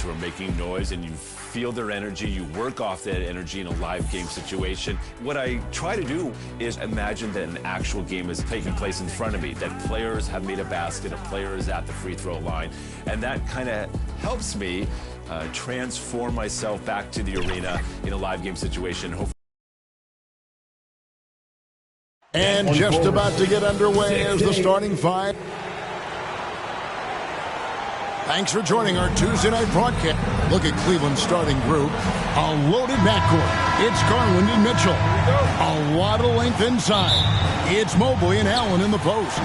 who are making noise, and you feel their energy, you work off that energy in a live game situation. What I try to do is imagine that an actual game is taking place in front of me, that players have made a basket, a player is at the free throw line, and that kind of helps me transform myself back to the arena in a live game situation. And just about to get underway as the starting five. Thanks for joining our Tuesday night broadcast. Look at Cleveland's starting group. A loaded backcourt. It's Garland and Mitchell. A lot of length inside. It's Mobley and Allen in the post.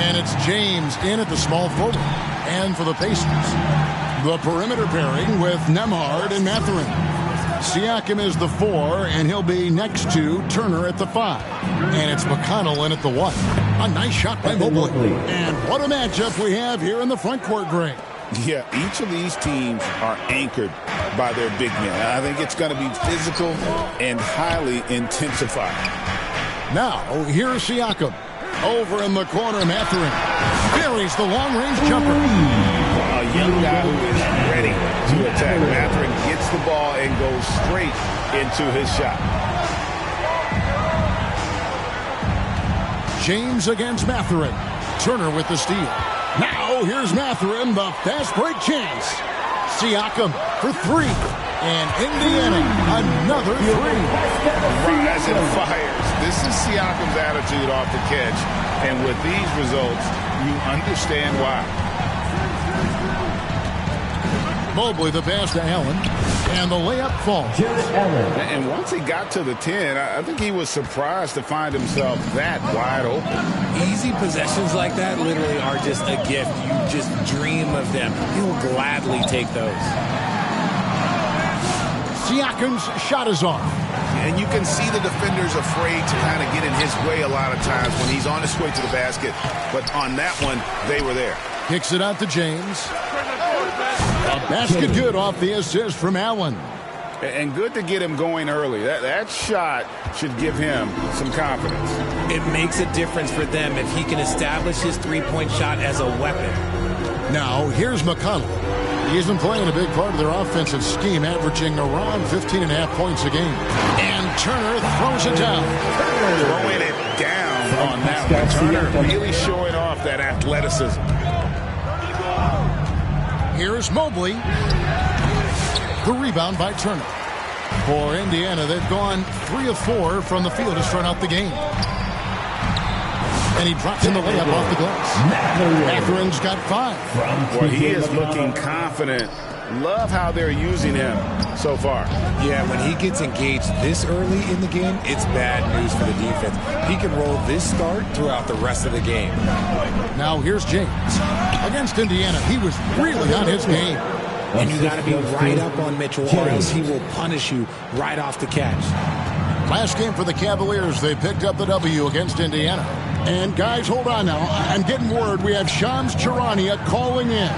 And it's James in at the small forward. And for the Pacers, the perimeter pairing with Nembhard and Mathurin. Siakam is the 4, and he'll be next to Turner at the 5. And it's McConnell in at the 1. A nice shot by Mobley. And what a matchup we have here in the front court, Greg. Yeah, each of these teams are anchored by their big men. I think it's going to be physical and highly intensified. Now, here's Siakam. Over in the corner, Mathurin buries the long-range jumper. A young guy who is ready to attack. Mathurin gets the ball and goes straight into his shot. James against Mathurin. Turner with the steal. Now, here's Mathurin, the fast break chance. Siakam for 3. And Indiana, another 3. Rising fires. This is Siakam's attitude off the catch. And with these results, you understand why. Mobley, the pass to Allen. And the layup falls. And once he got to the 10, I think he was surprised to find himself that wide open. Easy possessions like that literally are just a gift. You just dream of them. He'll gladly take those. Siakam's shot is off. And you can see the defenders afraid to kind of get in his way a lot of times when he's on his way to the basket. But on that one, they were there. Kicks it out to James. A basket good off the assist from Allen. And good to get him going early. That shot should give him some confidence. It makes a difference for them if he can establish his three-point shot as a weapon. Now, here's McConnell. He's been playing a big part of their offensive scheme, averaging around 15.5 points a game. And Turner throws it down. Throwing it down on that one. Turner really showing off that athleticism. Here's Mobley. The rebound by Turner. For Indiana, they've gone 3 of 4 from the field to start out the game. And he drops in the layup off the glass. Matherin's got 5. Well, he is looking confident. Love how they're using him so far. Yeah, when he gets engaged this early in the game, it's bad news for the defense. He can roll this start throughout the rest of the game. Now here's James. Against Indiana, he was really on his game. And you got to be right up on Mitchell, or else he will punish you right off the catch. Last game for the Cavaliers, they picked up the W against Indiana. And guys, hold on now. I'm getting word we have Shams Charania calling in.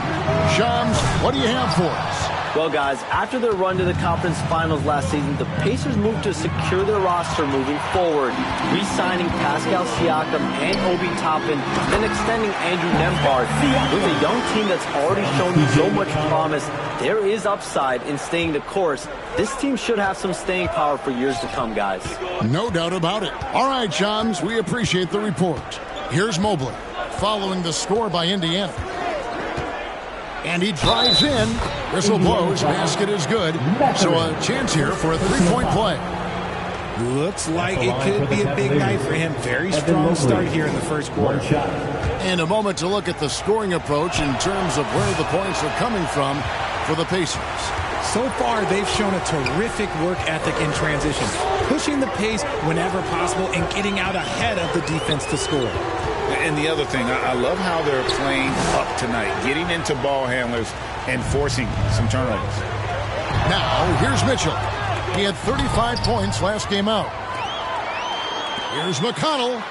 Shams, what do you have for us? Well, guys, after their run to the conference finals last season, the Pacers moved to secure their roster moving forward, re-signing Pascal Siakam and Obi Toppin, then extending Andrew Nembhard. With a young team that's already shown so much promise, there is upside in staying the course. This team should have some staying power for years to come, guys. No doubt about it. All right, Shams, we appreciate the report. Here's Mobley, following the score by Indiana. And he drives in. Whistle blows. Basket is good. So a chance here for a three-point play. Looks like it could be a big night for him. Very strong start here in the first quarter. And a moment to look at the scoring approach in terms of where the points are coming from for the Pacers. So far, they've shown a terrific work ethic in transition, pushing the pace whenever possible and getting out ahead of the defense to score. And the other thing, I love how they're playing up tonight, getting into ball handlers and forcing some turnovers. Now, here's Mitchell. He had 35 points last game out. Here's McConnell.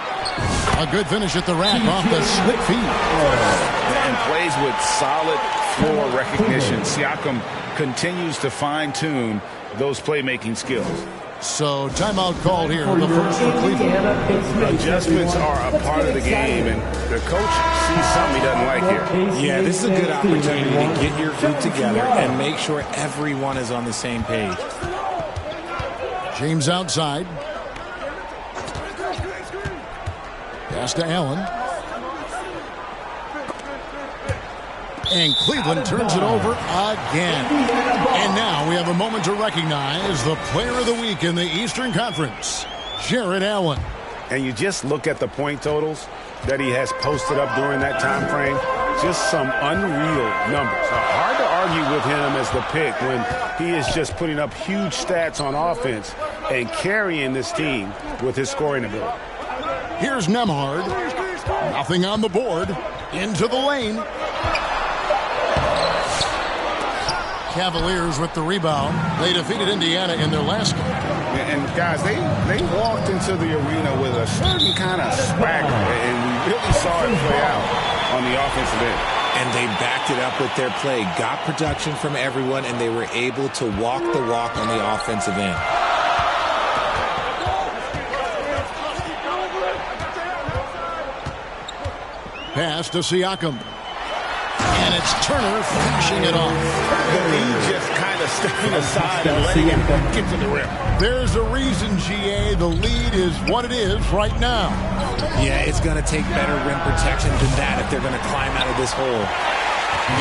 A good finish at the rack off the slick feed. And plays with solid floor recognition. Siakam continues to fine-tune those playmaking skills. So timeout called here. The first for Cleveland. Adjustments are a part of the game, and the coach sees something he doesn't like here. Yeah, this is a good opportunity to get your group together and make sure everyone is on the same page. James outside. Pass to Allen. And Cleveland turns it over again. And now we have a moment to recognize the player of the week in the Eastern Conference, Jared Allen. And you just look at the point totals that he has posted up during that time frame. Just some unreal numbers. Hard to argue with him as the pick when he is just putting up huge stats on offense and carrying this team with his scoring ability. Here's Nemhard. Nothing on the board. Into the lane. Cavaliers with the rebound. They defeated Indiana in their last game. And guys, they walked into the arena with a certain kind of swagger, and we really saw it play out on the offensive end. And they backed it up with their play, got production from everyone, and they were able to walk the walk on the offensive end. Pass to Siakam. And it's Turner finishing it off. He just kind of stepping aside and letting him get to the rim. There's a reason, GA, the lead is what it is right now. Yeah, it's going to take better rim protection than that if they're going to climb out of this hole.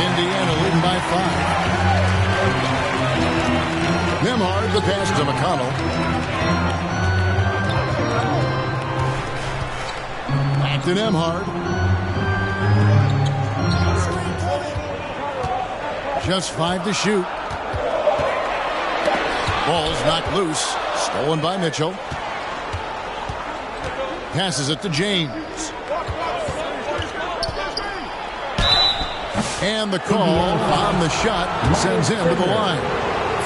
Indiana leading by 5. Nemhard, the pass to McConnell. Back to Nemhard. Just 5 to shoot. Ball's knocked loose. Stolen by Mitchell. Passes it to James. And the call on the shot sends him to the line.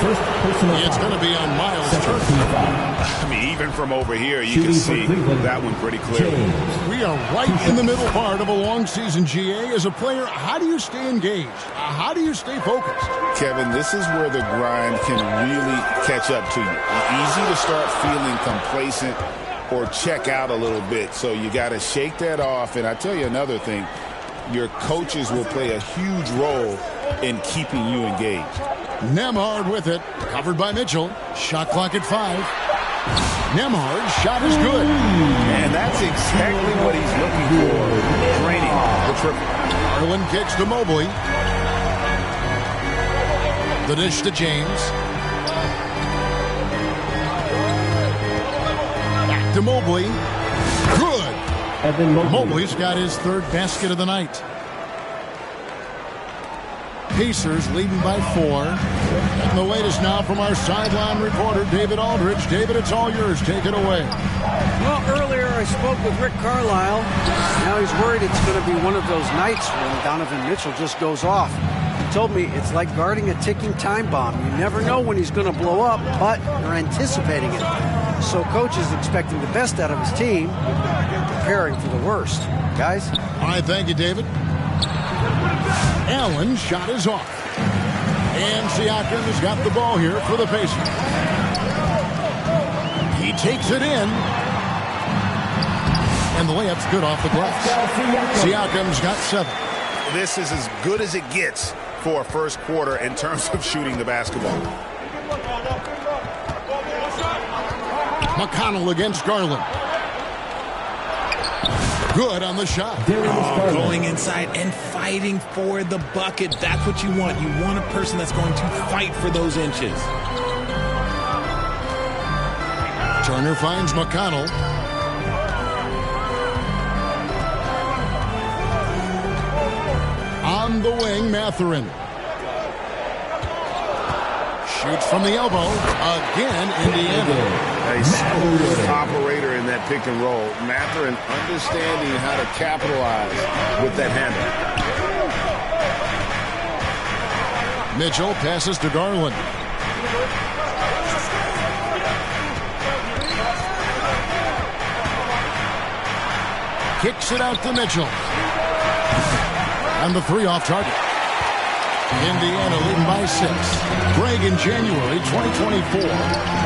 It's going to be on Miles Turner. I mean, even from over here, you can see that one pretty clearly. We are right in the middle part of a long season, GA. As a player, how do you stay engaged? How do you stay focused? Kevin, this is where the grind can really catch up to you. Easy to start feeling complacent or check out a little bit. So you got to shake that off. And I tell you another thing, your coaches will play a huge role in keeping you engaged. Nemhard with it. Covered by Mitchell. Shot clock at 5. Nemhard's shot is good. And that's exactly what he's looking for. Draining the triple. Garland kicks to Mobley. The dish to James. Back to Mobley. Good. Mobley's got his third basket of the night. Pacers leading by 4. And the latest now from our sideline reporter, David Aldridge. David, it's all yours. Take it away. Well, earlier I spoke with Rick Carlisle. Now he's worried it's going to be one of those nights when Donovan Mitchell just goes off. He told me it's like guarding a ticking time bomb. You never know when he's going to blow up, but you're anticipating it. So coach is expecting the best out of his team, preparing for the worst. Guys? All right, thank you, David. Allen's shot is off. And Siakam has got the ball here for the Pacers. He takes it in. And the layup's good off the glass. Siakam's got 7. This is as good as it gets for a first quarter in terms of shooting the basketball. McConnell against Garland. Good on the shot. Going inside and fighting for the bucket. That's what you want. You want a person that's going to fight for those inches. Turner finds McConnell. On the wing, Mathurin. Shoots from the elbow. Again, Indiana. A smooth operator in that pick and roll. Mathurin understanding how to capitalize with that handle. Mitchell passes to Garland. Kicks it out to Mitchell. And the 3 off target. Indiana leading by 6. Greg, in January 2024,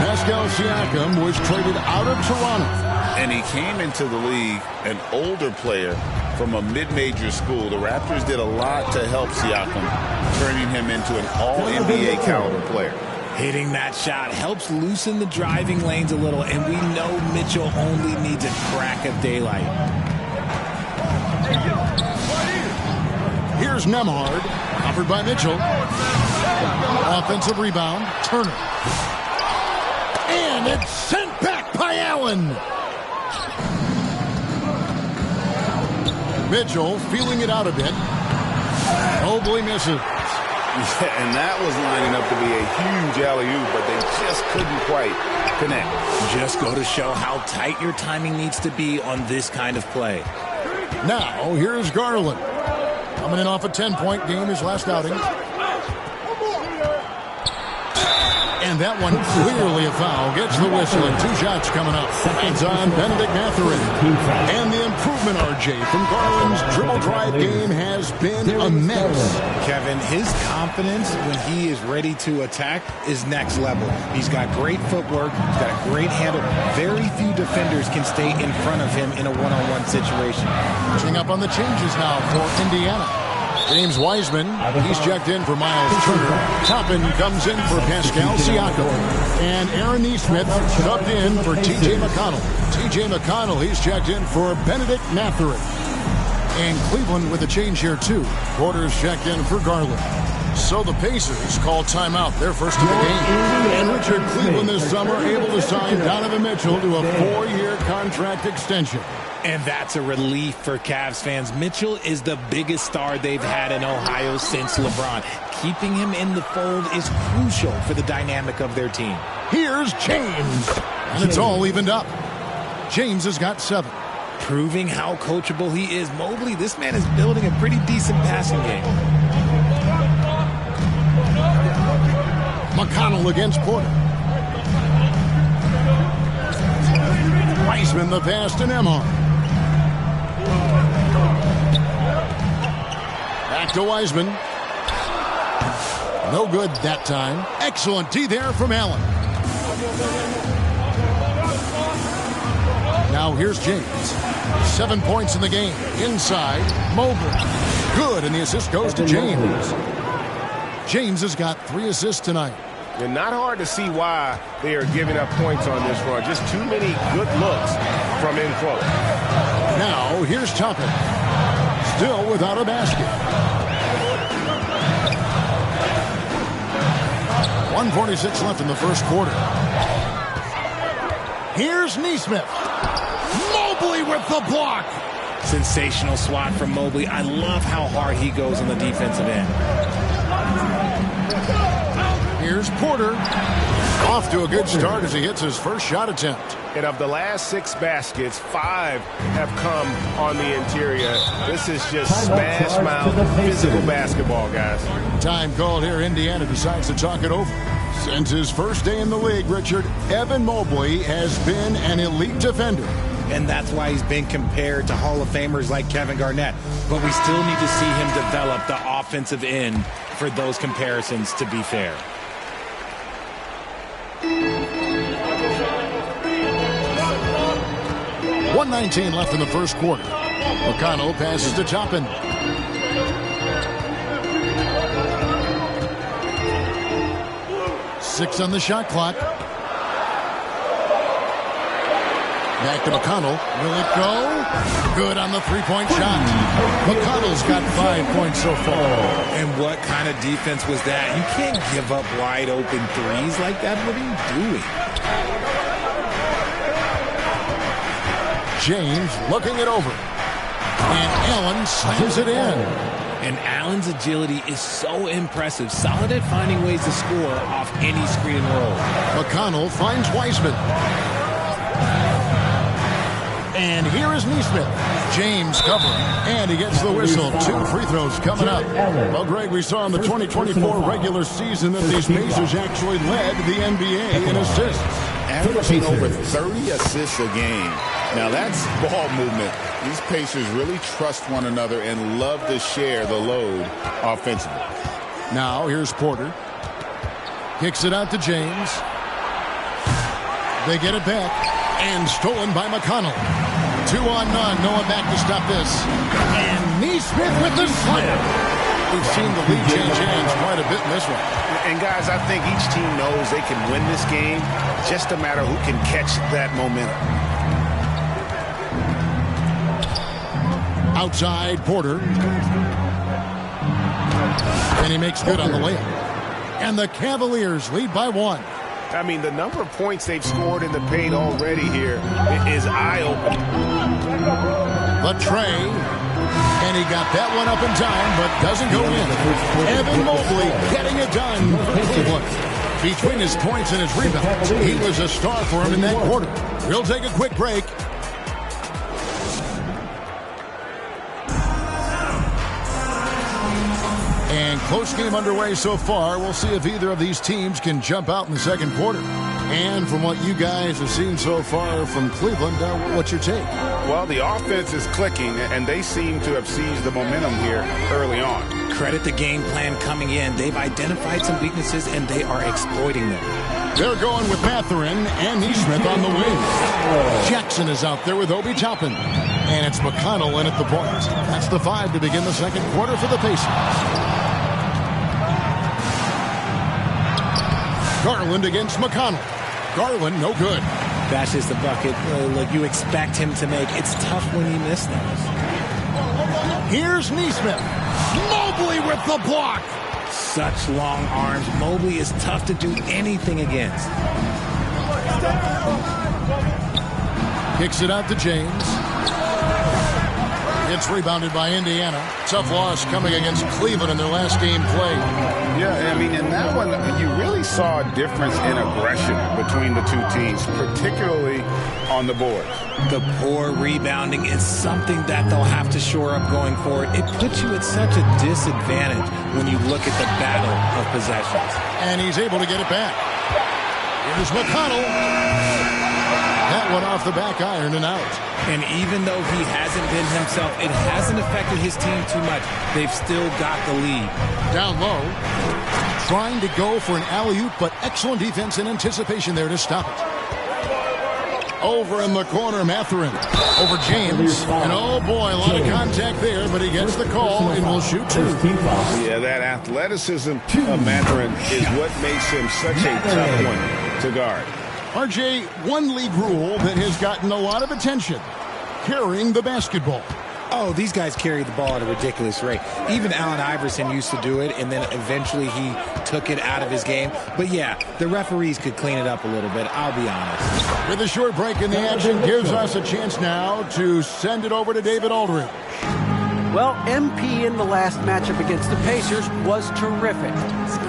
Pascal Siakam was traded out of Toronto. And he came into the league an older player from a mid-major school. The Raptors did a lot to help Siakam, turning him into an all-NBA caliber player. Hitting that shot helps loosen the driving lanes a little, and we know Mitchell only needs a crack of daylight. Here's Nemhard, offered by Mitchell. Offensive rebound, Turner. And it's sent back by Allen. Mitchell feeling it out a bit. Mobley misses. Yeah, and that was lining up to be a huge alley-oop, but they just couldn't quite connect. Just go to show how tight your timing needs to be on this kind of play. Now, here's Garland. Coming in off a 10-point game his last outing. And that one clearly a foul. Gets the whistle and 2 shots coming up. It's on Benedict Mathurin. And the improvement, RJ, from Garland's dribble drive game has been immense. Kevin, his confidence when he is ready to attack is next level. He's got great footwork. He's got a great handle. Very few defenders can stay in front of him in a one-on-one situation. Pushing up on the changes now for Indiana. James Wiseman, he's checked in for Miles Turner. Toppin comes in for Pascal Siakam. And Aaron Nesmith subbed in for T.J. McConnell. T.J. McConnell, he's checked in for Benedict Mathurin. And Cleveland with a change here, too. Porter's checked in for Garland. So the Pacers call timeout, their first of the game. And Richard, Cleveland this summer able to sign Donovan Mitchell to a 4-year contract extension. And that's a relief for Cavs fans. Mitchell is the biggest star they've had in Ohio since LeBron. Keeping him in the fold is crucial for the dynamic of their team. Here's James. And it's all evened up. James has got 7. Proving how coachable he is. Mobley, this man is building a pretty decent passing game. McConnell against Porter. Wiseman the pass to Nemhard. Back to Wiseman. No good that time. Excellent D there from Allen. Now here's James. 7 points in the game. Inside, Mobley. Good, and the assist goes to James. James has got 3 assists tonight. And not hard to see why they are giving up points on this run. Just too many good looks from in close. Now here's Toppin. Still without a basket. 1:46 left in the first quarter. Here's Nesmith. Mobley with the block. Sensational swat from Mobley. I love how hard he goes on the defensive end. Here's Porter. Off to a good start as he hits his first shot attempt. And of the last 6 baskets, 5 have come on the interior. This is just smash mouth physical basketball, guys. Time called here. Indiana decides to talk it over. Since his first day in the league, Richard, Evan Mobley has been an elite defender. And that's why he's been compared to Hall of Famers like Kevin Garnett. But we still need to see him develop the offensive end for those comparisons to be fair. .119 left in the first quarter. McConnell passes to Toppin. Six on the shot clock. Back to McConnell. Will it go? Good on the three-point shot. McConnell's got 5 points so far. And what kind of defense was that? You can't give up wide open threes like that. What are you doing? James looking it over. And Allen slams it in. And Allen's agility is so impressive. Solid at finding ways to score off any screen and roll. McConnell finds Wiseman. And here is Nesmith. James covering. And he gets the whistle. 2 free throws coming up. Well, Greg, we saw in the 2024 regular season that these Pacers actually led the NBA in assists. Averaging over 30 assists a game. Now that's ball movement. These Pacers really trust one another and love to share the load offensively. Now here's Porter. Kicks it out to James. They get it back. And stolen by McConnell. 2 on none. No one back to stop this. And Neesmith with the slam. We've seen the lead change hands quite a bit in this one. And guys, I think each team knows they can win this game. Just a matter who can catch that momentum. Outside Porter. And he makes good on the layup. And the Cavaliers lead by 1. I mean, the number of points they've scored in the paint already here is eye-opening. The tray. And he got that one up in time, but doesn't go in. Evan Mobley getting it done for Cleveland. Between his points and his rebounds, he was a star for him in that quarter. We'll take a quick break. And close game underway so far. We'll see if either of these teams can jump out in the second quarter. And from what you guys have seen so far from Cleveland, what's your take? Well, the offense is clicking, and they seem to have seized the momentum here early on. Credit the game plan coming in. They've identified some weaknesses, and they are exploiting them. They're going with Mathurin and Neesmith on the wing. Jackson is out there with Obi Toppin. And it's McConnell in at the point. That's the 5 to begin the second quarter for the Pacers. Garland against McConnell. Garland, no good. Bashes the bucket like you expect him to make. It's tough when he misses those. Here's Neesmith. Mobley with the block. Such long arms. Mobley is tough to do anything against. Kicks it out to James. It's rebounded by Indiana. Tough loss coming against Cleveland in their last game played. Yeah, I mean, in that one, you really saw a difference in aggression between the two teams, particularly on the board. The poor rebounding is something that they'll have to shore up going forward. It puts you at such a disadvantage when you look at the battle of possessions. And he's able to get it back. Here's McConnell. That one off the back iron and out. And even though he hasn't been himself, it hasn't affected his team too much. They've still got the lead. Down low. Trying to go for an alley-oop, but excellent defense and anticipation there to stop it. Over in the corner, Mathurin. Over James. And oh boy, a lot of contact there, but he gets the call and will shoot 2. Yeah, that athleticism of Mathurin is what makes him such a tough one to guard. RJ, one league rule that has gotten a lot of attention. Carrying the basketball. Oh, these guys carry the ball at a ridiculous rate. Even Allen Iverson used to do it, and then eventually he took it out of his game. But yeah, the referees could clean it up a little bit, I'll be honest. With a short break in the action, gives us a chance now to send it over to David Aldridge. Well, MP in the last matchup against the Pacers was terrific.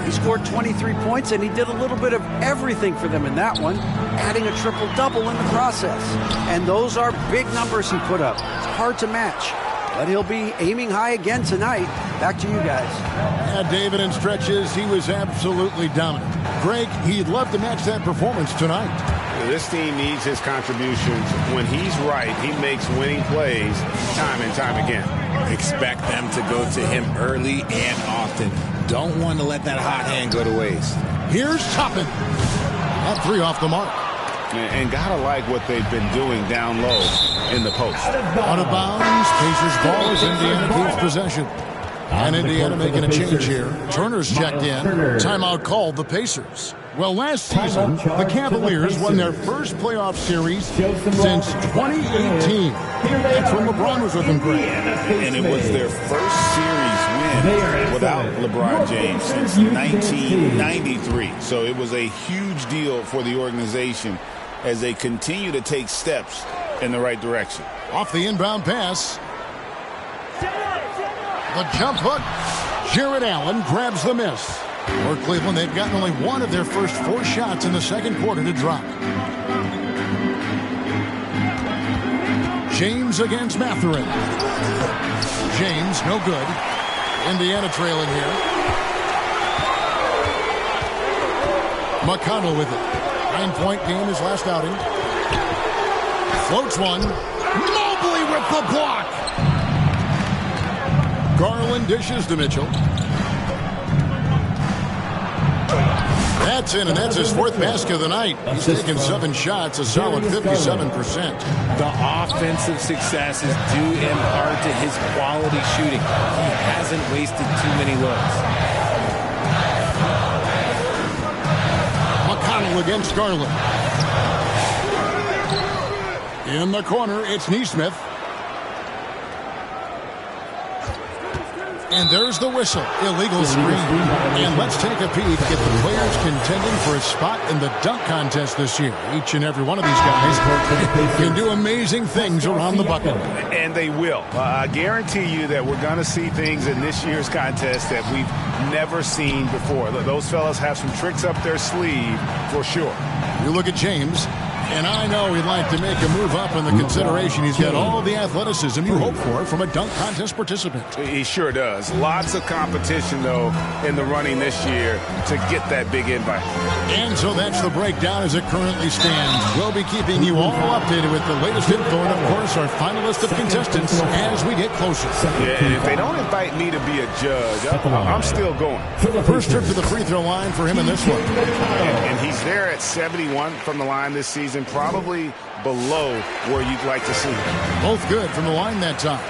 He scored 23 points, and he did a little bit of everything for them in that one, adding a triple-double in the process. And those are big numbers he put up. It's hard to match, but he'll be aiming high again tonight. Back to you guys. Yeah, David, in stretches, he was absolutely dominant. Greg, he'd love to match that performance tonight. This team needs his contributions. When he's right, he makes winning plays time and time again. Expect them to go to him early and often. Don't want to let that hot hand go to waste. Here's Toppin. That 3 off the mark. And gotta like what they've been doing down low in the post. Out of bounds. Pacers ball as Indiana keeps possession. And Indiana making a change here. Turner's checked in. Timeout called the Pacers. Well, last season, the Cavaliers won their first playoff series since 2018. That's when LeBron was with them, Greg. And it was their first series win without LeBron James since 1993. So it was a huge deal for the organization as they continue to take steps in the right direction. Off the inbound pass. The jump hook. Jared Allen grabs the miss. For Cleveland, they've gotten only one of their first 4 shots in the second quarter to drop. James against Mathurin. James, no good. Indiana trailing here. McConnell with it. 9-point game his last outing. Floats one. Mobley with the block. Garland dishes to Mitchell. That's in, and that's his fourth basket of the night. He's taken 7 shots, a solid 57%. The offensive success is due in part to his quality shooting. He hasn't wasted too many looks. McConnell against Garland. In the corner, it's Neesmith. And there's the whistle. Illegal screen. And let's take a peek at the players contending for a spot in the dunk contest this year. Each and every one of these guys can do amazing things around the bucket. And they will. I guarantee you that we're going to see things in this year's contest that we've never seen before. Those fellas have some tricks up their sleeve for sure. You look at James. And I know he'd like to make a move up in the consideration. He's got all the athleticism you hope for from a dunk contest participant. He sure does. Lots of competition, though, in the running this year to get that big invite. And so that's the breakdown as it currently stands. We'll be keeping you all updated with the latest info and, of course, our final list of contestants as we get closer. Yeah, and if they don't invite me to be a judge, I'm still going. First trip to the free throw line for him in this one. And he's there at 71 from the line this season. Probably below where you'd like to see him. Both good from the line that time.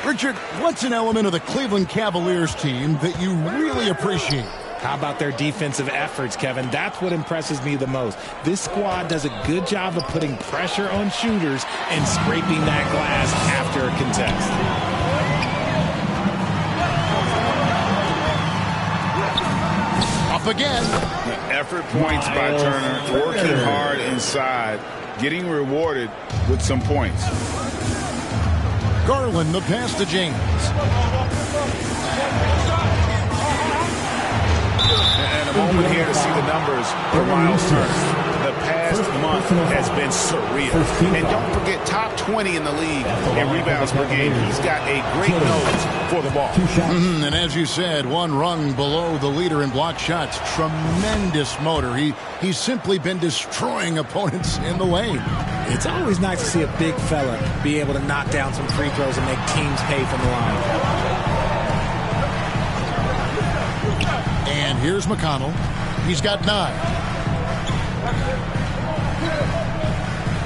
Richard, what's an element of the Cleveland Cavaliers team that you really appreciate? How about their defensive efforts, Kevin? That's what impresses me the most. This squad does a good job of putting pressure on shooters and scraping that glass after a contest. Up again. Effort points by Turner, working hard inside, getting rewarded with some points. Garland, the pass to James. And a moment here to see the numbers for Miles Turner. The past month has been surreal. And don't forget, top 20 in the league in rebounds per game. He's got a great nose for the ball. And as you said, one rung below the leader in block shots. Tremendous motor. He's simply been destroying opponents in the lane. It's always nice to see a big fella be able to knock down some free throws and make teams pay from the line. And here's McConnell. He's got 9.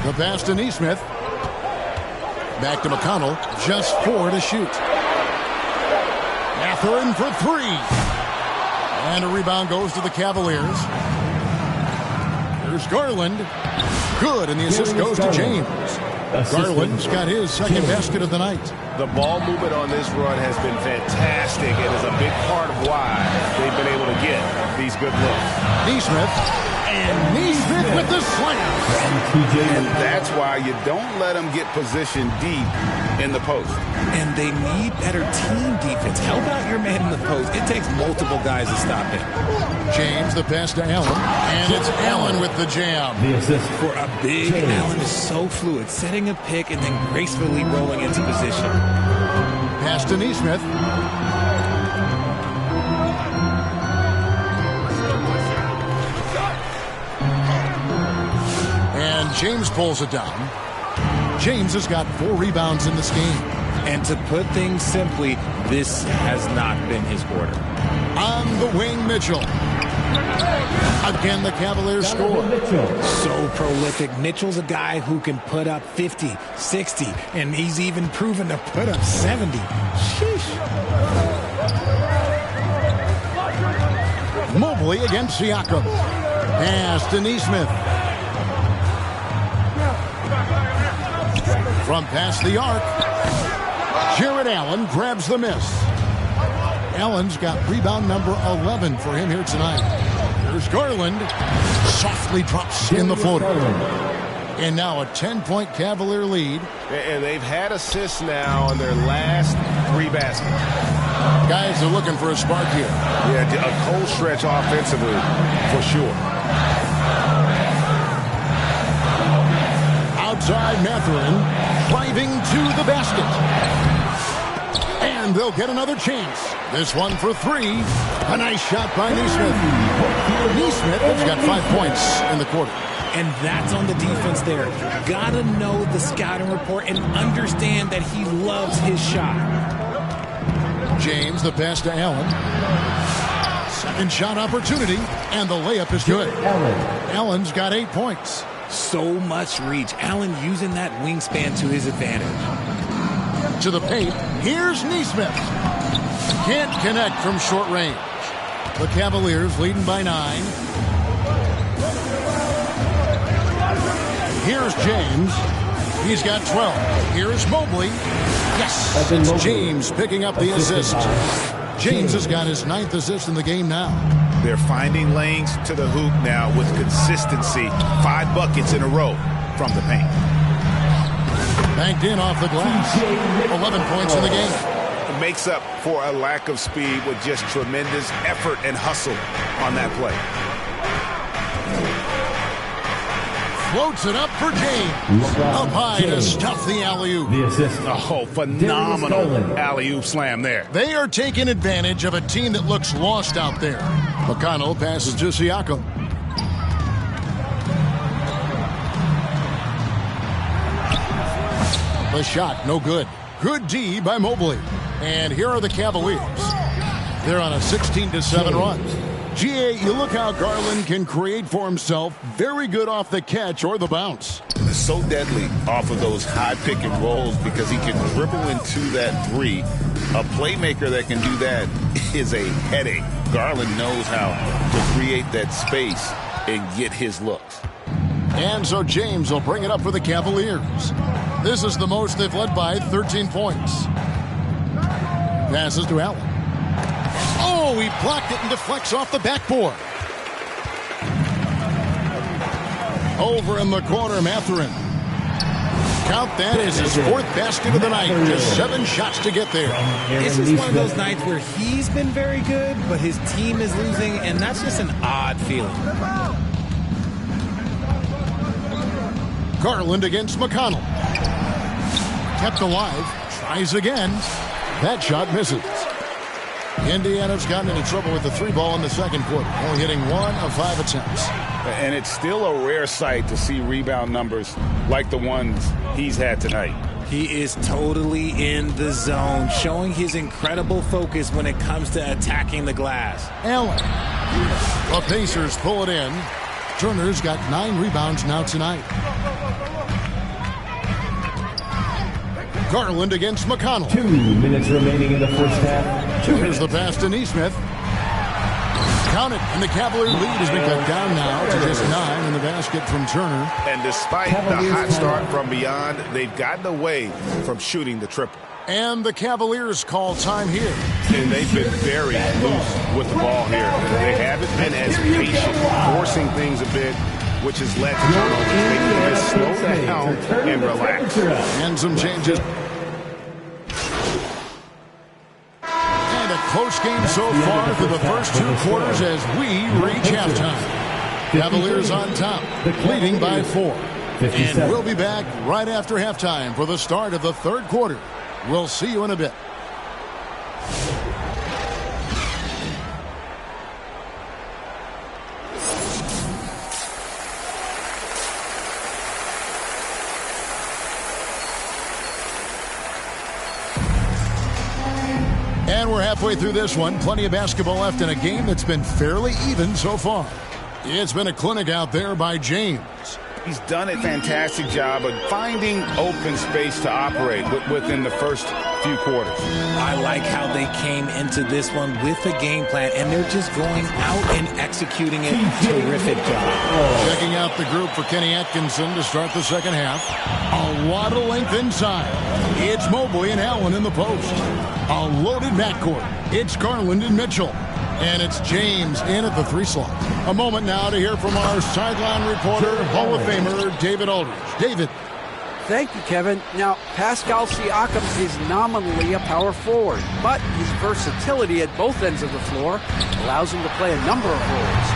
The pass to Neesmith. Back to McConnell. Just 4 to shoot. Mathurin for 3. And a rebound goes to the Cavaliers. Here's Garland. Good, and the assist goes to James. Garland's got his second basket of the night. The ball movement on this run has been fantastic and is a big part of why they've been able to get these good looks. Neesmith. And Neesmith with the slam. And that's why you don't let them get positioned deep in the post. And they need better team defense. Help out your man in the post. It takes multiple guys to stop him. James, the pass to Allen. And it's Allen with the jam. The assist for a big Allen is so fluid. Setting a pick and then gracefully rolling into position. Pass to Neesmith. And James pulls it down. James has got 4 rebounds in this game. And to put things simply, this has not been his quarter. On the wing, Mitchell. Again, the Cavaliers score. So prolific. Mitchell's a guy who can put up 50, 60, and he's even proven to put up 70. Sheesh. Mobley against Siakam. Pass to Neesmith. From past the arc, Jared Allen grabs the miss. Allen's got rebound number 11 for him here tonight. Here's Garland. Softly drops in the floater. And now a 10-point Cavalier lead. And they've had assists now on their last 3 baskets. Guys are looking for a spark here. Yeah, a cold stretch offensively, for sure. Outside Mathurin, driving to the basket. And they'll get another chance. This one for 3. A nice shot by Neesmith. Neesmith has got 5 points in the quarter. And that's on the defense there. Gotta know the scouting report and understand that he loves his shot. James, the pass to Allen. Second shot opportunity, and the layup is good. Allen's got 8 points. So much reach. Allen using that wingspan to his advantage. To the paint, here's Neesmith. Can't connect from short range. The Cavaliers leading by 9. Here's James. He's got 12. Here's Mobley. Yes, it's James picking up the assist. James has got his 9th assist in the game now. They're finding lanes to the hoop now with consistency. 5 buckets in a row from the paint. Banked in off the glass. 11 points in the game. It makes up for a lack of speed with just tremendous effort and hustle on that play. Floats it up for James. Up high to stuff the alley-oop. Oh, phenomenal alley-oop slam there. They are taking advantage of a team that looks lost out there. McConnell passes to Siakam. The shot, no good. Good D by Mobley. And here are the Cavaliers. They're on a 16-7 run. GA, you look how Garland can create for himself. Very good off the catch or the bounce. So deadly off of those high pick and rolls because he can dribble into that three. A playmaker that can do that is a headache. Garland knows how to create that space and get his looks. And so James will bring it up for the Cavaliers. This is the most they've led by, 13 points. Passes to Allen. Oh, he blocked it and deflects off the backboard. Over in the corner, Mathurin. Count that as his 4th basket of the night. Just 7 shots to get there. This is one of those nights where he's been very good, but his team is losing, and that's just an odd feeling. Garland against McConnell. Kept alive. Tries again. That shot misses. Indiana's gotten into trouble with the 3 ball in the second quarter, only hitting 1 of 5 attempts. And it's still a rare sight to see rebound numbers like the ones he's had tonight. He is totally in the zone, showing his incredible focus when it comes to attacking the glass. Allen. The Pacers pull it in. Turner's got 9 rebounds now tonight. Garland against McConnell. 2 minutes remaining in the first half. Here's the pass to Neesmith. Count it, and the Cavalier lead has been cut down now to just 9 in the basket from Turner. And despite the hot start from beyond, they've gotten away from shooting the triple. And the Cavaliers call time here. And they've been very loose with the ball here. They haven't been as patient, forcing things a bit, which has led to turnovers. They need to slow down and relax. And some changes. And a close game so far through the first 2 quarters as we reach halftime. Cavaliers on top, leading by 4. And we'll be back right after halftime for the start of the 3rd quarter. We'll see you in a bit. And we're halfway through this one. Plenty of basketball left in a game that's been fairly even so far. It's been a clinic out there by James. He's done a fantastic job of finding open space to operate within the first few quarters. I like how they came into this one with a game plan, and they're just going out and executing it. Terrific job. Checking out the group for Kenny Atkinson to start the second half. A lot of length inside. It's Mobley and Allen in the post. A loaded backcourt. It's Garland and Mitchell. And it's James in at the 3 slot. A moment now to hear from our sideline reporter, Hall of Famer David Aldridge. David. Thank you, Kevin. Now, Pascal Siakam is nominally a power forward, but his versatility at both ends of the floor allows him to play a number of roles.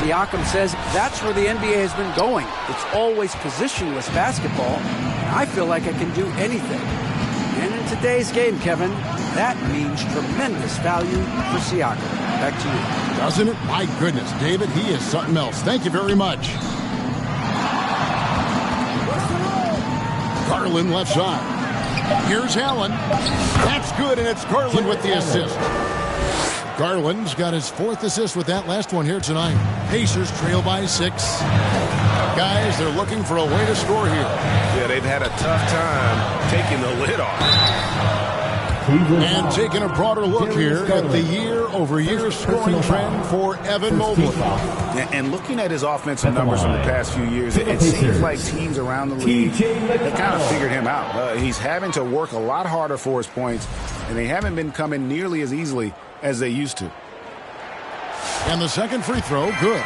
Siakam says that's where the NBA has been going. It's always positionless basketball, and I feel like I can do anything. And in today's game, Kevin, that means tremendous value for Siakam. Back to you. Doesn't it? My goodness, David, he is something else. Thank you very much. Garland left side. Here's Allen. That's good, and it's Garland with the assist. Garland's got his 4th assist with that last one here tonight. Pacers trail by 6. Guys, they're looking for a way to score here. Yeah, they've had a tough time taking the lid off. And taking a broader look here at the year-over-year scoring trend for Evan Mobley. And looking at his offensive numbers from the past few years, it seems like teams around the league have kind of figured him out. He's having to work a lot harder for his points, and they haven't been coming nearly as easily as they used to. And the second free throw, good.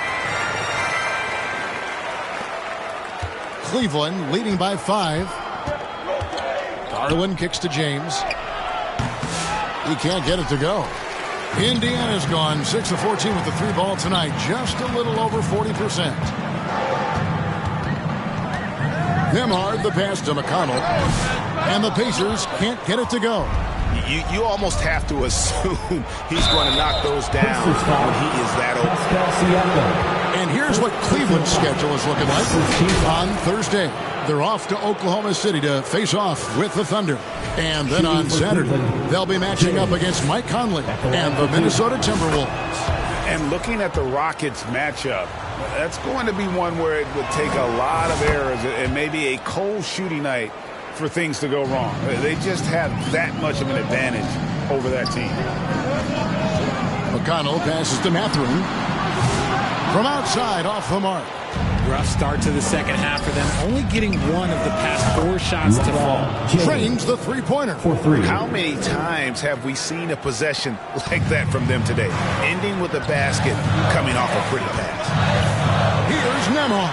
Cleveland leading by 5. Garland kicks to James. He can't get it to go. Indiana's gone 6 of 14 with the 3 ball tonight, just a little over 40%. Nembhard the pass to McConnell, and the Pacers can't get it to go. You almost have to assume he's going to knock those down when he is that open. And here's what Cleveland's schedule is looking like on Thursday. They're off to Oklahoma City to face off with the Thunder. And then on Saturday, they'll be matching up against Mike Conley and the Minnesota Timberwolves. And looking at the Rockets matchup, that's going to be one where it would take a lot of errors and maybe a cold shooting night for things to go wrong. They just have that much of an advantage over that team. McConnell passes to Mathurin. From outside, off the mark. Rough start to the second half for them, only getting one of the past 4 shots to fall. Trains the three-pointer. How many times have we seen a possession like that from them today? Ending with a basket, coming off a pretty pass. Here's Nembhard.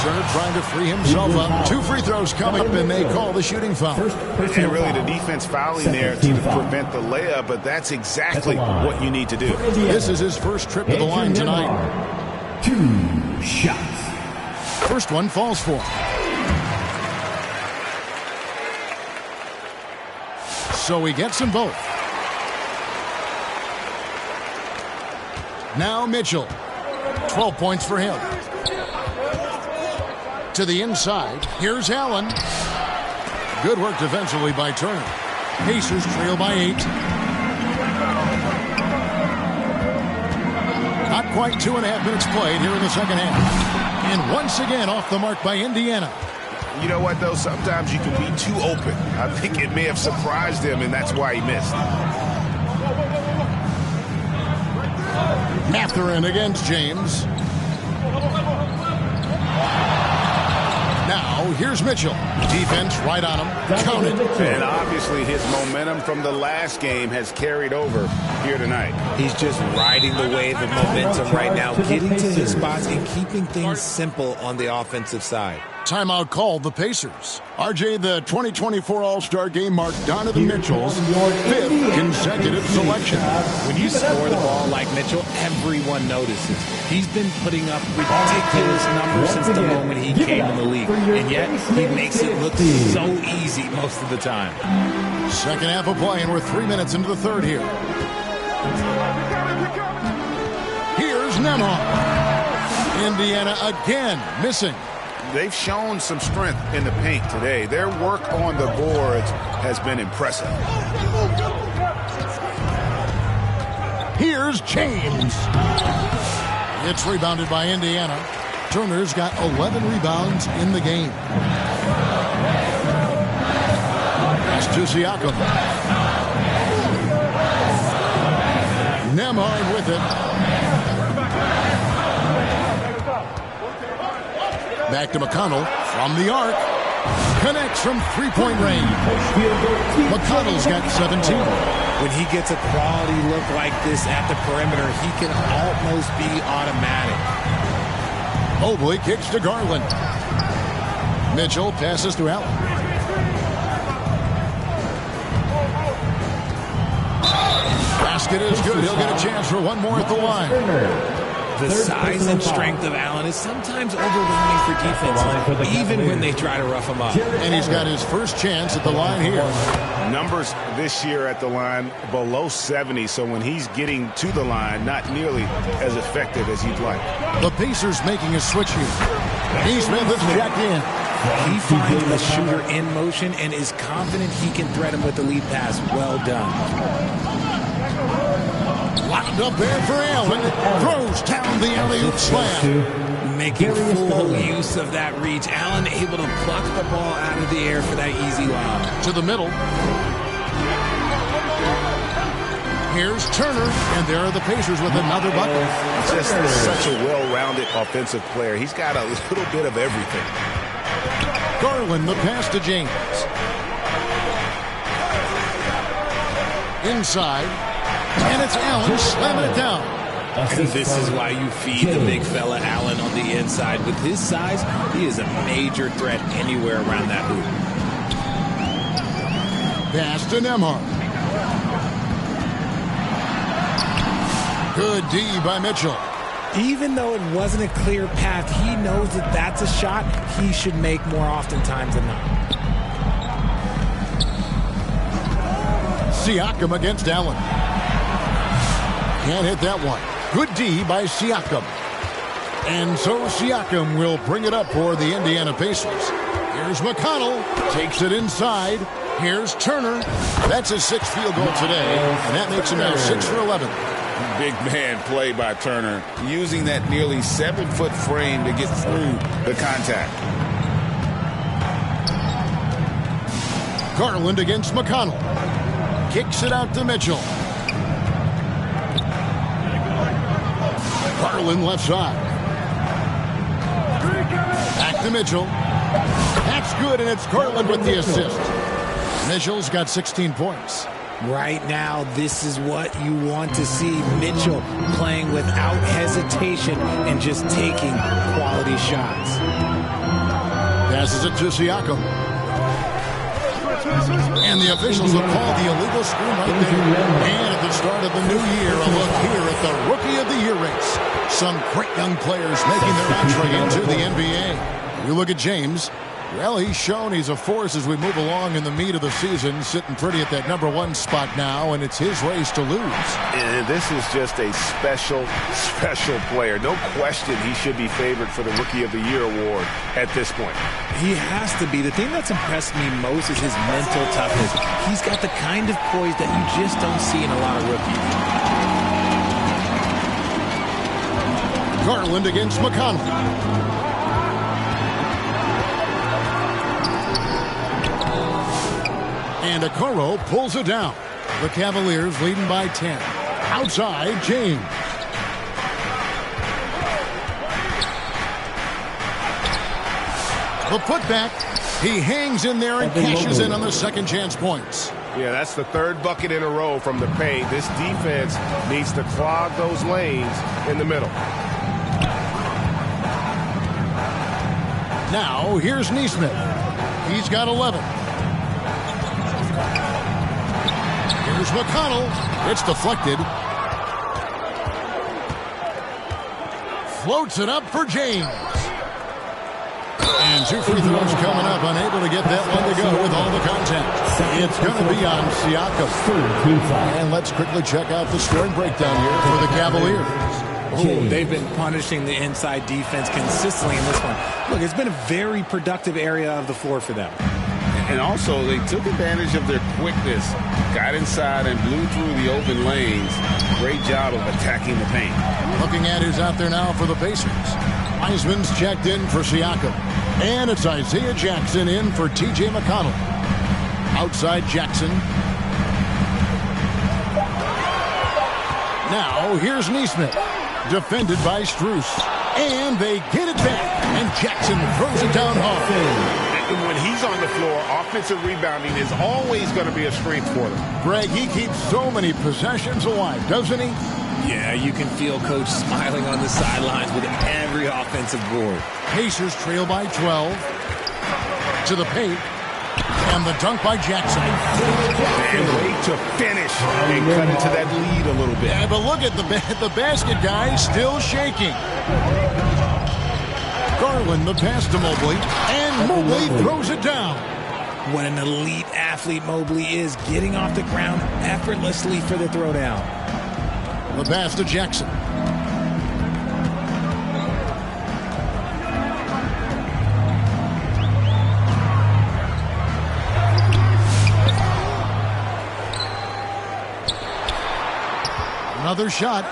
Turner trying to free himself up. 2 free throws coming up, and they call the shooting foul. And really the defense fouling there to prevent the layup, but that's exactly what you need to do. This is his first trip to the line tonight. 2 shots. First one falls for. So he gets them both. Now Mitchell. 12 points for him. To the inside. Here's Allen. Good work defensively by Turner. Pacers trail by 8. Not quite 2.5 minutes played here in the second half. And once again off the mark by Indiana. You know what, though? Sometimes you can be too open. I think it may have surprised him, and that's why he missed. Mathurin against James. Now, here's Mitchell. Defense right on him. Counted. And obviously his momentum from the last game has carried over here tonight. He's just riding the wave of momentum right now, getting to his spots and keeping things simple on the offensive side. Timeout called the Pacers. RJ, the 2024 All-Star Game marked Donovan Mitchell's 5th consecutive selection. When you score the ball like Mitchell, everyone notices. He's been putting up ridiculous numbers since the moment he came in the league. And yet, he makes it look so easy most of the time. Second half of play, and we're 3 minutes into the third here. Here's Nembhard. Indiana again missing. They've shown some strength in the paint today. Their work on the boards has been impressive. Here's James. It's rebounded by Indiana. Turner's got 11 rebounds in the game. Pass to Siakam. Nembhard with it. Back to McConnell from the arc. Connects from three-point range. McConnell's got 17. When he gets a quality look like this at the perimeter, he can almost be automatic. Mobley kicks to Garland. Mitchell passes to Allen. Basket is good. He'll get a chance for one more at the line. The size and strength of Allen is sometimes overwhelming for defenses, even when they try to rough him up. And he's got his first chance at the line here. Numbers this year at the line below 70, so when he's getting to the line, not nearly as effective as you'd like. The Pacers making a switch here. Smith is checked in. He finds the shooter in motion and is confident he can threat him with the lead pass. Well done. Locked up there for Allen. Throws down the alley-oop slam. Making full use of that reach. Allen able to pluck the ball out of the air for that easy lob. To the middle. Here's Turner, and there are the Pacers with another bucket. Just such a well-rounded offensive player. He's got a little bit of everything. Garland, the pass to James. Inside, and it's Allen slamming it down. And this is why you feed the big fella Allen on the inside. With his size, he is a major threat anywhere around that hoop. Pass to Nembhard. Good D by Mitchell. Even though it wasn't a clear path, he knows that that's a shot he should make more oftentimes than not. Siakam against Allen. Can't hit that one. Good D by Siakam. And so Siakam will bring it up for the Indiana Pacers. Here's McConnell. Takes it inside. Here's Turner. That's his sixth field goal today. And that makes him now 6 for 11. Big man play by Turner, using that nearly 7-foot frame to get through the contact. Garland against McConnell. Kicks it out to Mitchell. Garland left side. Back to Mitchell. That's good, and it's Garland with the assist. Mitchell's got 16 points. Right now, this is what you want to see. Mitchell playing without hesitation and just taking quality shots. Passes it to Siakam. And the officials have called the illegal screen right there. And at the start of the new year, a look here at the Rookie of the Year race. Some great young players making their entry into the NBA. You look at James. Well, he's shown he's a force as we move along in the meat of the season, sitting pretty at that #1 spot now, and it's his race to lose. And this is just a special player. No question he should be favored for the Rookie of the Year award at this point. He has to be. The thing that's impressed me most is his mental toughness. He's got the kind of poise that you just don't see in a lot of rookies. Garland against McConnell. And Okoro pulls it down. The Cavaliers leading by 10. Outside, James. The putback. He hangs in there and cashes in on the second chance points. Yeah, that's the third bucket in a row from the paint. This defense needs to clog those lanes in the middle. Now, here's Nesmith. He's got 11. Here's McConnell. It's deflected. Floats it up for James. And 2 free throws coming up. Unable to get that one to go with all the contact. It's going to be on Siakam. And let's quickly check out the scoring breakdown here for the Cavaliers. Oh, they've been punishing the inside defense consistently in this one. Look, it's been a very productive area of the floor for them. And also, they took advantage of their quickness, got inside and blew through the open lanes. Great job of attacking the paint. Looking at who's out there now for the Pacers. Wiseman's checked in for Siakam. And it's Isaiah Jackson in for T.J. McConnell. Outside Jackson. Now, here's Nesmith. Defended by Strus. And they get it back. And Jackson throws it down hard. When he's on the floor, offensive rebounding is always going to be a strength for them. Greg, he keeps so many possessions alive, doesn't he? Yeah, you can feel Coach smiling on the sidelines with every offensive board. Pacers trail by 12. To the paint. And the dunk by Jackson. And wait to finish and cut into that lead a little bit. Yeah, but look at the basket guy still shaking. Garland, the pass to Mobley, and Mobley throws it down. What an elite athlete Mobley is, getting off the ground effortlessly for the throwdown. The pass to Jackson. Another shot.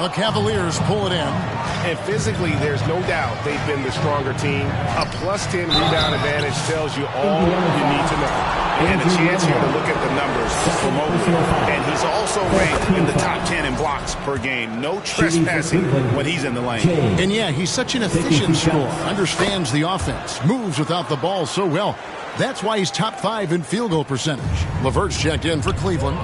The Cavaliers pull it in. And physically, there's no doubt they've been the stronger team. A +10 rebound advantage tells you all you need to know. And a chance here to look at the numbers for Mobley. And he's also ranked in the top 10 in blocks per game. No trespassing when he's in the lane. And yeah, he's such an efficient scorer. Understands the offense. Moves without the ball so well. That's why he's top 5 in field goal percentage. LeVert's checked in for Cleveland.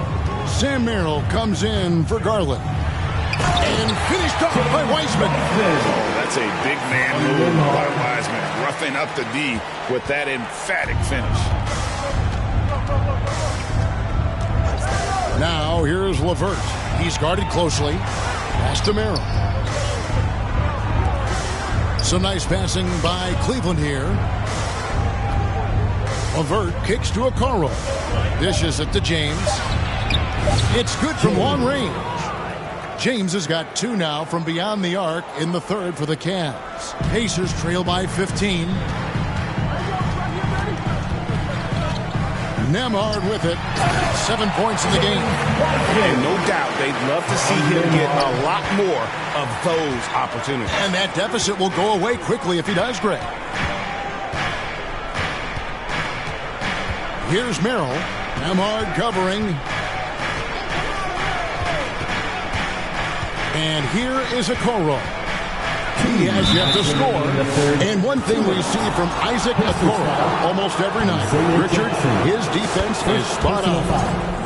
Sam Merrill comes in for Garland. And finished off by Wiseman. Oh, that's a big man move by Wiseman. Roughing up the D with that emphatic finish. Now here's LeVert. He's guarded closely. Pass to Merrill. Some nice passing by Cleveland here. LeVert kicks to Okoro. Dishes it to James. It's good from long range. James has got 2 now from beyond the arc in the third for the Cavs. Pacers trail by 15. Nembhard with it. 7 points in the game. And no doubt they'd love to see him get a lot more of those opportunities. And that deficit will go away quickly if he does, Greg. Here's Merrill. Nembhard covering. And here is Okoro. He has yet to score. And one thing we see from Isaac Okoro almost every night, Richard, his defense is spot on.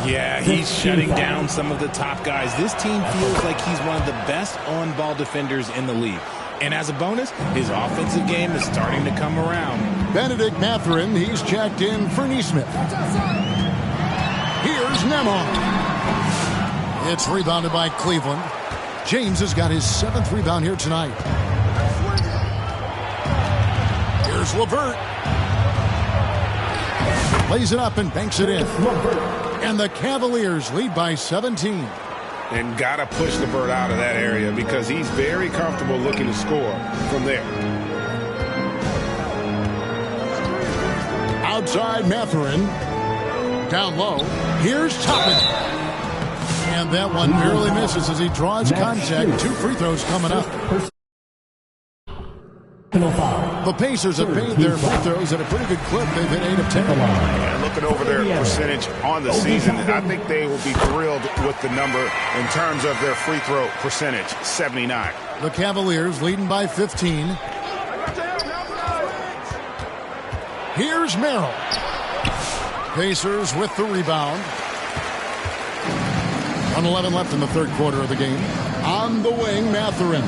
Yeah, he's shutting down some of the top guys. This team feels like he's one of the best on-ball defenders in the league. And as a bonus, his offensive game is starting to come around. Benedict Mathurin, he's checked in for Neesmith. Here's Nembhard. It's rebounded by Cleveland. James has got his 7th rebound here tonight. Here's LeVert. Lays it up and banks it in. And the Cavaliers lead by 17. And got to push LeVert out of that area because he's very comfortable looking to score from there. Outside Mathurin. Down low. Here's Toppin. And that one barely misses as he draws contact. 2 free throws coming up. The Pacers have made their free throws at a pretty good clip. They've hit 8 of 10. And looking over their percentage on the season, I think they will be thrilled with the number in terms of their free throw percentage, 79. The Cavaliers leading by 15. Here's Merrill. Pacers with the rebound. 1:11 left in the third quarter of the game. On the wing, Mathurin.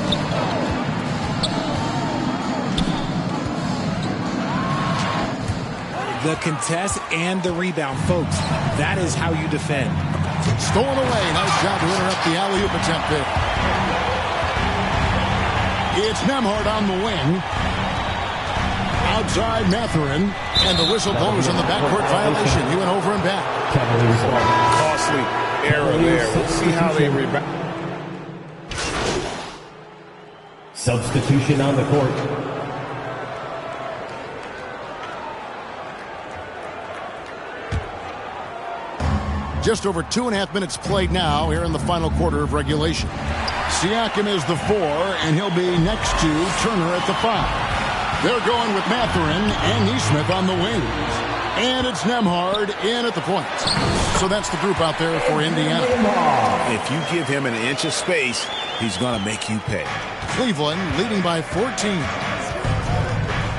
The contest and the rebound, folks. That is how you defend. Stolen away. Nice job to interrupt the alley-oop attempt there. It's Nembhard on the wing. Outside Mathurin. And the whistle blows on the backcourt violation. He went over and back. Costly error there. We'll see how they rebound. Substitution on the court. Just over 2.5 minutes played now here in the final quarter of regulation. Siakam is the 4, and he'll be next to Turner at the 5. They're going with Mathurin and Neesmith on the wings. And it's Nembhard in at the point. So that's the group out there for Indiana. If you give him an inch of space, he's going to make you pay. Cleveland leading by 14.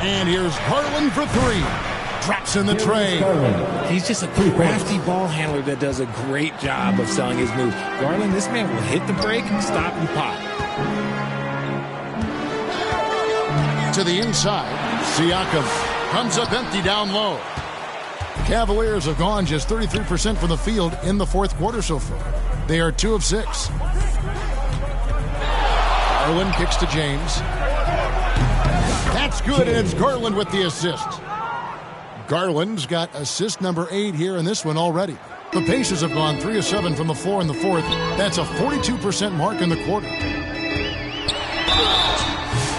And here's Garland for 3. Drops in the tray. He's just a crafty ball handler that does a great job of selling his moves. Garland, this man will hit the break, stop, and pop. To the inside, Siakam comes up empty down low. Cavaliers have gone just 33% from the field in the fourth quarter so far. They are 2 of 6. Garland kicks to James. That's good, and it's Garland with the assist. Garland's got assist number 8 here in this one already. The Pacers have gone 3 of 7 from the floor in the fourth. That's a 42% mark in the quarter.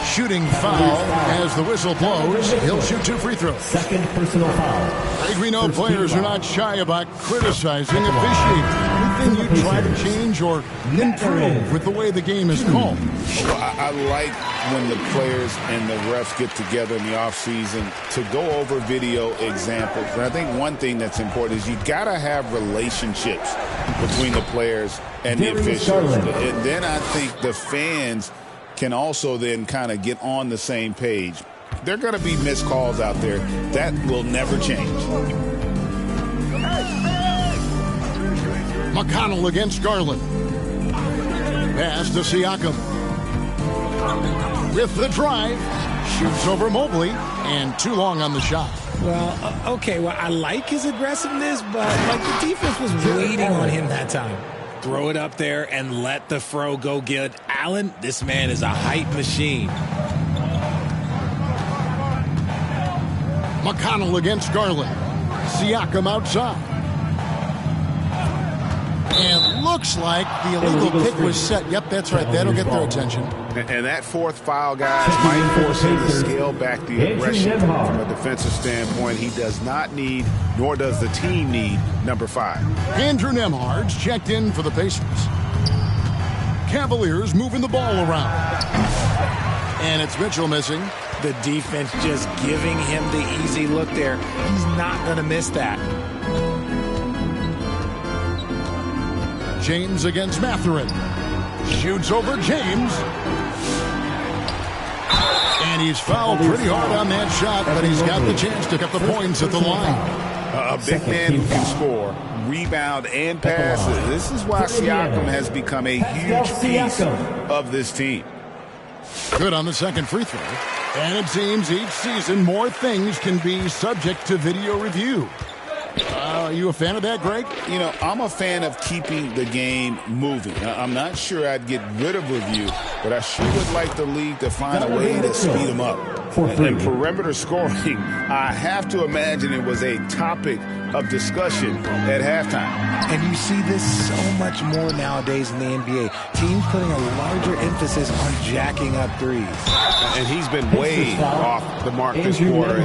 Shooting foul as the whistle blows. He'll shoot 2 free throws. Second personal foul. Greg, we know players are not shy about criticizing officiating. We anything you try to change or improve with the way the game is called? Well, I like when the players and the refs get together in the offseason to go over video examples. And I think one thing that's important is you got to have relationships between the players and the officials. And then I think the fans can also then kind of get on the same page. There are going to be missed calls out there. That will never change. McConnell against Garland. Pass to Siakam. With the drive, shoots over Mobley, and too long on the shot. Well, okay, well, I like his aggressiveness, but like the defense was waiting on him that time. Throw it up there and let the throw go get Allen. This man is a height machine. McConnell against Garland. Siakam outside. And looks like the illegal pick was set. Yep, that's right. That'll get their attention. And that fourth foul, guys, might force him to scale back the aggression from a defensive standpoint. He does not need, nor does the team need, number 5. Andrew Nembhard's checked in for the Pacers. Cavaliers moving the ball around. And it's Mitchell missing. The defense just giving him the easy look there. He's not going to miss that. James against Mathurin. Shoots over James. And he's fouled pretty hard on that shot, but he's got the chance to get the points at the line. A big man who can score, rebound, and pass. This is why Siakam has become a huge piece of this team. Good on the second free throw. And it seems each season more things can be subject to video review. Are you a fan of that, Greg? You know, I'm a fan of keeping the game moving. I'm not sure I'd get rid of review, but I sure would like the league to find a way to speed them up. And perimeter scoring, I have to imagine it was a topic of discussion at halftime. And you see this so much more nowadays in the NBA. Teams putting a larger emphasis on jacking up threes. And he's been way off the mark this quarter.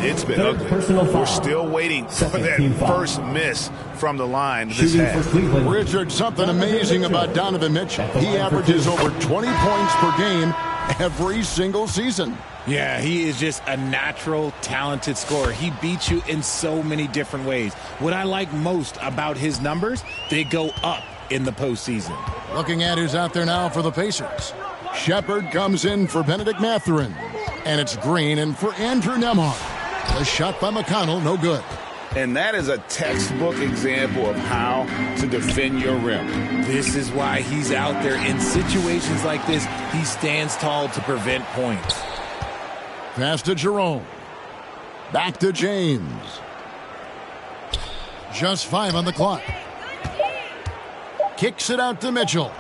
It's been ugly. We're still waiting for that first miss from the line this half. Richard, something amazing about Donovan Mitchell. He averages over 20 points per game every single season. Yeah, he is just a natural, talented scorer. He beats you in so many different ways. What I like most about his numbers, they go up in the postseason. Looking at who's out there now for the Pacers. Shepard comes in for Benedict Mathurin. And it's Green in for Andrew Nembhard. A shot by McConnell, no good. And that is a textbook example of how to defend your rim. This is why he's out there in situations like this. He stands tall to prevent points. Pass to Jerome. Back to James. Just 5 on the clock. Kicks it out to Mitchell.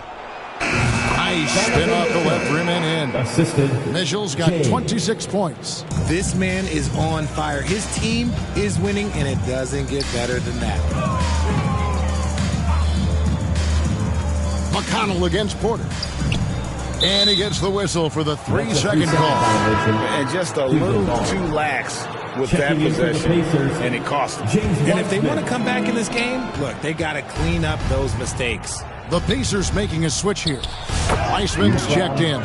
Nice spin off the left rim and in. Assisted. Mitchell's got 26 points. This man is on fire. His team is winning, and it doesn't get better than that. McConnell against Porter. And he gets the whistle for the 3-second call. And just a little too lax with that possession, and it cost them. And if they want to come back in this game, look, they got to clean up those mistakes. The Pacers making a switch here. Weissman's checked in.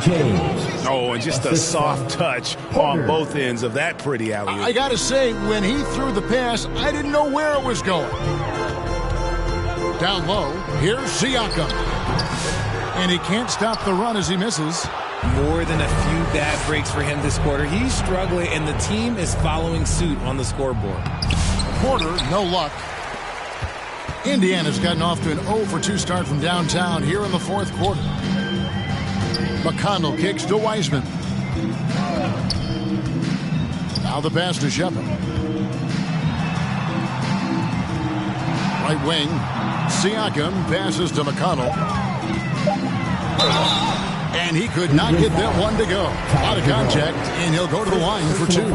Oh, and just a soft touch on both ends of that pretty alley-oop. I got to say, when he threw the pass, I didn't know where it was going. Down low, here's Siakam. And he can't stop the run as he misses. More than a few bad breaks for him this quarter. He's struggling, and the team is following suit on the scoreboard. Porter, no luck. Indiana's gotten off to an 0-for-2 start from downtown here in the fourth quarter. McConnell kicks to Wiseman. Now the pass to Shepard. Right wing. Siakam passes to McConnell. And he could not get that one to go. Out of contact, and he'll go to the line for 2.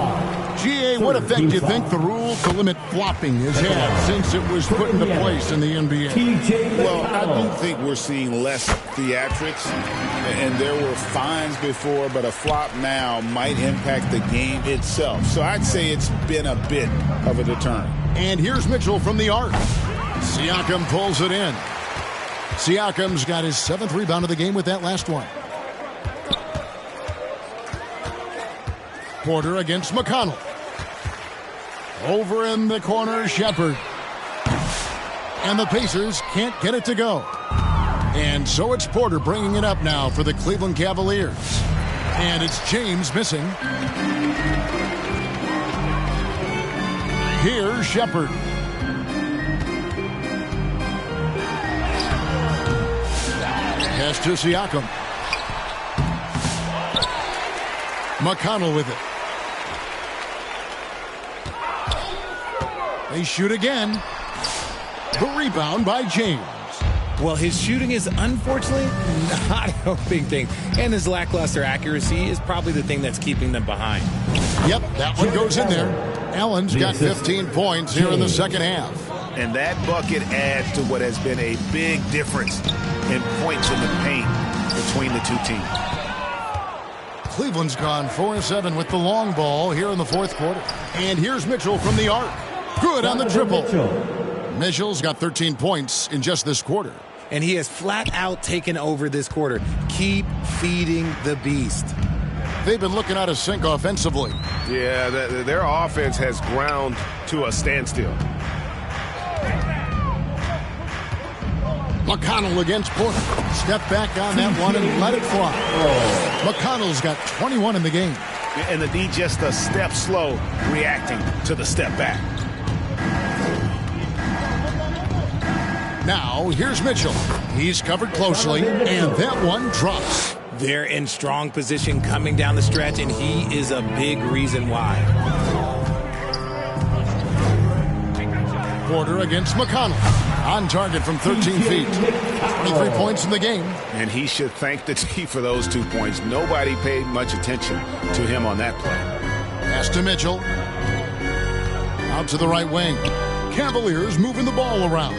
GA, what effect do you think the rule to limit flopping has had since it was put into place in the NBA? Well, I do think we're seeing less theatrics, and there were fines before, but a flop now might impact the game itself. So I'd say it's been a bit of a deterrent. And here's Mitchell from the arc. Siakam pulls it in. Siakam's got his 7th rebound of the game with that last one. Porter against McConnell. Over in the corner, Shepard. And the Pacers can't get it to go. And so it's Porter bringing it up now for the Cleveland Cavaliers. And it's James missing. Here's Shepard. Pass to Siakam. McConnell with it. They shoot again. The rebound by James. Well, his shooting is unfortunately not helping things. And his lackluster accuracy is probably the thing that's keeping them behind. Yep, that one goes in there. Allen's got 15 points here in the second half. And that bucket adds to what has been a big difference in points in the paint between the two teams. Cleveland's gone 4-7 with the long ball here in the fourth quarter. And here's Mitchell from the arc. Good on the triple. Mitchell's got 13 points in just this quarter. And he has flat out taken over this quarter. Keep feeding the beast. They've been looking out of sync offensively. Yeah, their offense has ground to a standstill. McConnell against Porter. Step back on that one and let it fly. McConnell's got 21 in the game. And the D just a step slow reacting to the step back. Now, here's Mitchell. He's covered closely, and that one drops. They're in strong position coming down the stretch, and he is a big reason why. Porter against McConnell. On target from 13 feet. 23 points in the game. And he should thank the team for those 2 points. Nobody paid much attention to him on that play. Pass to Mitchell. Out to the right wing. Cavaliers moving the ball around.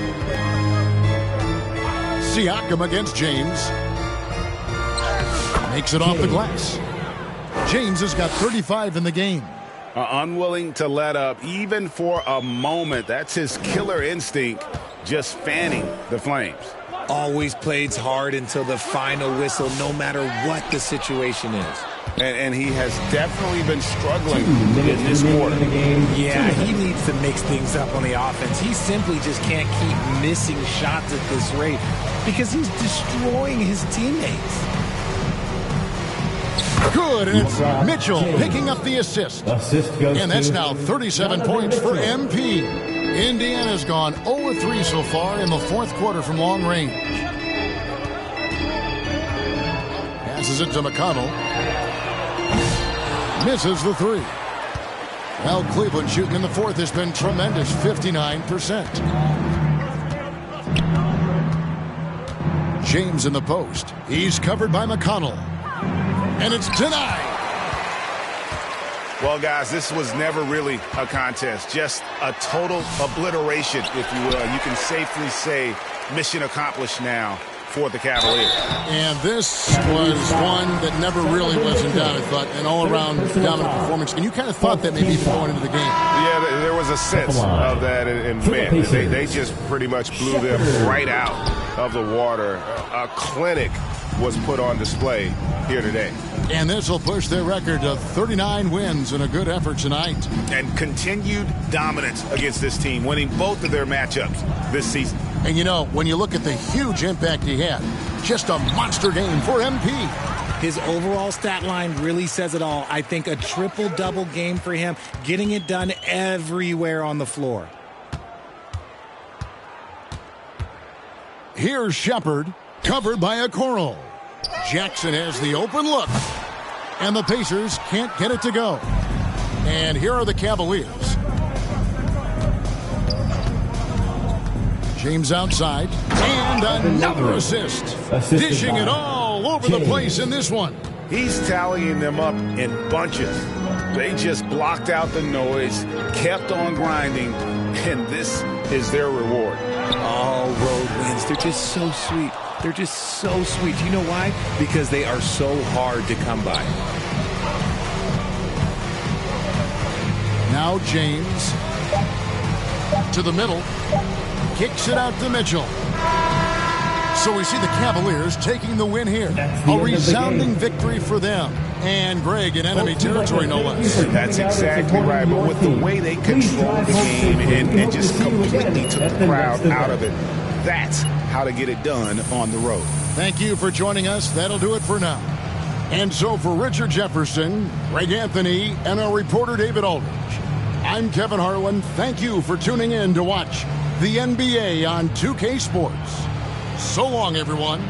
Siakam against James. Makes it off the glass. James has got 35 in the game. Unwilling to let up even for a moment. That's his killer instinct, just fanning the flames. Always plays hard until the final whistle, no matter what the situation is. And he has definitely been struggling in this quarter. Yeah, he needs to mix things up on the offense. He simply just can't keep missing shots at this rate because he's destroying his teammates. Good, and it's Mitchell picking up the assist. And that's now 37 points for MP. Indiana's gone 0-3 so far in the fourth quarter from long range. Passes it to McConnell. Misses the three. Well, Cleveland shooting in the fourth has been tremendous, 59%. James in the post. He's covered by McConnell. And it's denied. Well, guys, this was never really a contest. Just a total obliteration, if you will. You can safely say mission accomplished now for the Cavaliers. And this was one that never really was in doubt, I thought, an all-around dominant performance. And you kind of thought that maybe going into the game. Yeah, there was a sense of that, and man, they just pretty much blew them right out of the water. A clinic was put on display here today. And this will push their record to 39 wins in a good effort tonight. And continued dominance against this team, winning both of their matchups this season. And you know, when you look at the huge impact he had, just a monster game for MP. His overall stat line really says it all. I think a triple-double game for him, getting it done everywhere on the floor. Here's Shepard, covered by a Okoro. Jackson has the open look, and the Pacers can't get it to go. And here are the Cavaliers. James outside, and another assist. Dishing it all over the place in this one. He's tallying them up in bunches. They just blocked out the noise, kept on grinding, and this is their reward. All road wins. They're just so sweet. They're just so sweet. You know why? Because they are so hard to come by. Now James to the middle. Kicks it out to Mitchell. So we see the Cavaliers taking the win here. A resounding victory for them. And Greg in enemy territory, no less. That's exactly right. But with the way they controlled the game and just completely took the crowd out of it, that's how to get it done on the road. Thank you for joining us. That'll do it for now. And so for Richard Jefferson, Greg Anthony, and our reporter David Aldridge, I'm Kevin Harlan. Thank you for tuning in to watch the NBA on 2K Sports. So long, everyone.